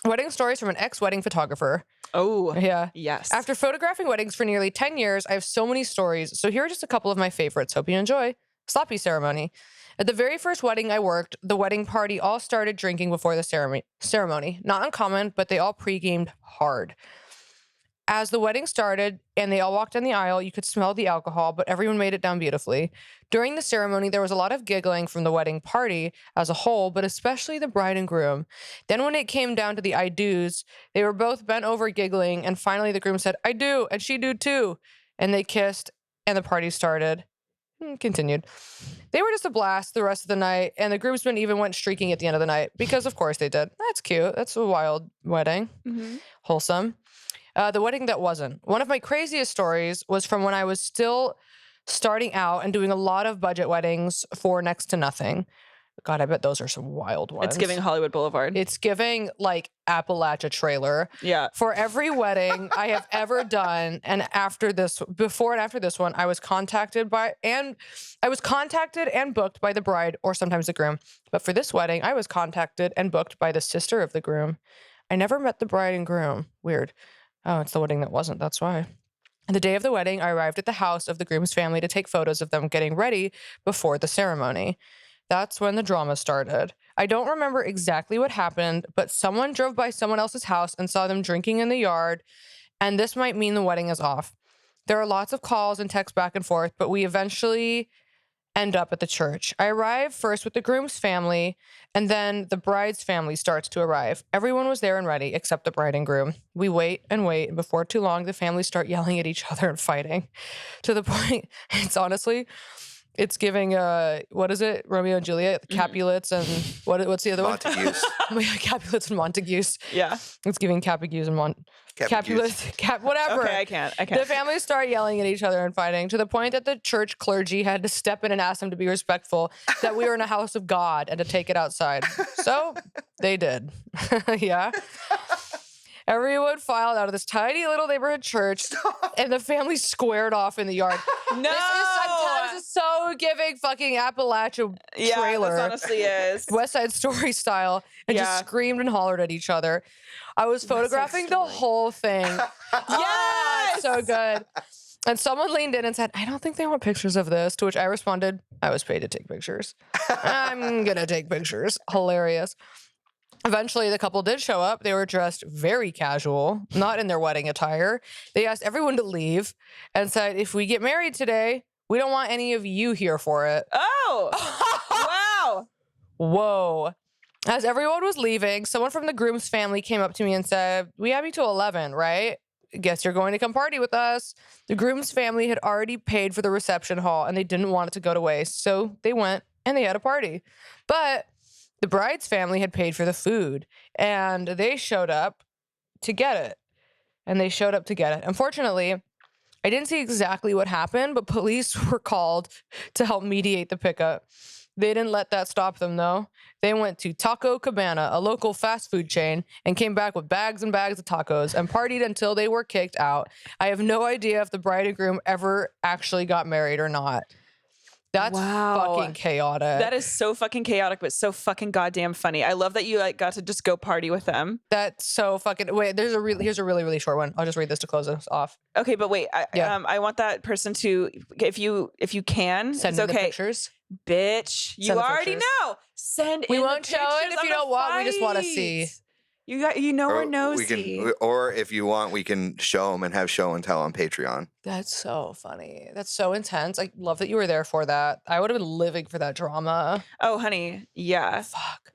Wedding stories from an ex-wedding photographer. Oh, Yeah. yes. After photographing weddings for nearly 10 years, I have so many stories. So here are just a couple of my favorites. Hope you enjoy. Sloppy ceremony. At the very first wedding I worked, the wedding party all started drinking before the ceremony. Not uncommon, but they all pre-gamed hard. As the wedding started and they all walked down the aisle, you could smell the alcohol, but everyone made it down beautifully. During the ceremony, there was a lot of giggling from the wedding party as a whole, but especially the bride and groom. Then, when it came down to the I do's, they were both bent over giggling, and finally the groom said, I do, and she do too. And they kissed, and the party started. Continued. They were just a blast the rest of the night, and the groomsmen even went streaking at the end of the night, because of course they did. That's cute. That's a wild wedding. Mhm. Wholesome. The wedding that wasn't. One of my craziest stories was from when I was still starting out and doing a lot of budget weddings for next to nothing. God, I bet those are some wild ones. It's giving Hollywood Boulevard. It's giving like Appalachia trailer. Yeah. For every wedding I have ever done, and before and after this one, I was contacted and booked by the bride or sometimes the groom. But for this wedding, I was contacted and booked by the sister of the groom. I never met the bride and groom. Weird. Oh, it's the wedding that wasn't. That's why. The day of the wedding, I arrived at the house of the groom's family to take photos of them getting ready before the ceremony. That's when the drama started. I don't remember exactly what happened, but someone drove by someone else's house and saw them drinking in the yard, and this might mean the wedding is off. There are lots of calls and texts back and forth, but we eventually end up at the church. I arrive first with the groom's family, and then the bride's family starts to arrive. Everyone was there and ready, except the bride and groom. We wait, and before too long, the families start yelling at each other and fighting. To the point, it's giving, what is it? Romeo and Juliet, Capulets, and what's the other Montagues. one? Capulets and Montagues. Yeah. It's giving Capigues and Capulets, whatever. Okay, I can't. The families start yelling at each other and fighting to the point that the church clergy had to step in and ask them to be respectful, that we were in a house of God and to take it outside. So they did. Yeah. Everyone filed out of this tiny little neighborhood church, and the family squared off in the yard. No! This is so giving fucking Appalachia trailer. Yeah, this honestly is. West Side Story style, and just screamed and hollered at each other. I was photographing the whole thing. Yes! So good. And someone leaned in and said, I don't think they want pictures of this, to which I responded, I was paid to take pictures. I'm gonna take pictures. Hilarious. Eventually, the couple did show up. They were dressed very casual, not in their wedding attire. They asked everyone to leave and said, if we get married today, we don't want any of you here for it. Oh! Wow! Whoa. As everyone was leaving, someone from the groom's family came up to me and said, we have you till 11, right? Guess you're going to come party with us. The groom's family had already paid for the reception hall and they didn't want it to go to waste. So they went and they had a party. But the bride's family had paid for the food, and they showed up to get it. Unfortunately, I didn't see exactly what happened, but police were called to help mediate the pickup. They didn't let that stop them, though. They went to Taco Cabana, a local fast food chain, and came back with bags and bags of tacos and partied until they were kicked out. I have no idea if the bride and groom ever actually got married or not. That's fucking chaotic. That is so fucking chaotic, but so fucking goddamn funny. I love that you got to just go party with them. That's so fucking. Wait, here's a really, really short one. I'll just read this to close us off. Okay, but wait, I want that person to, if you can, send it's me okay. the pictures. Bitch, you already know. We won't show it if you don't want. We just want to see. We're nosy. Or if you want, we can show them and have show and tell on Patreon. That's so funny. That's so intense. I love that you were there for that. I would have been living for that drama. Oh, honey, yeah. Fuck.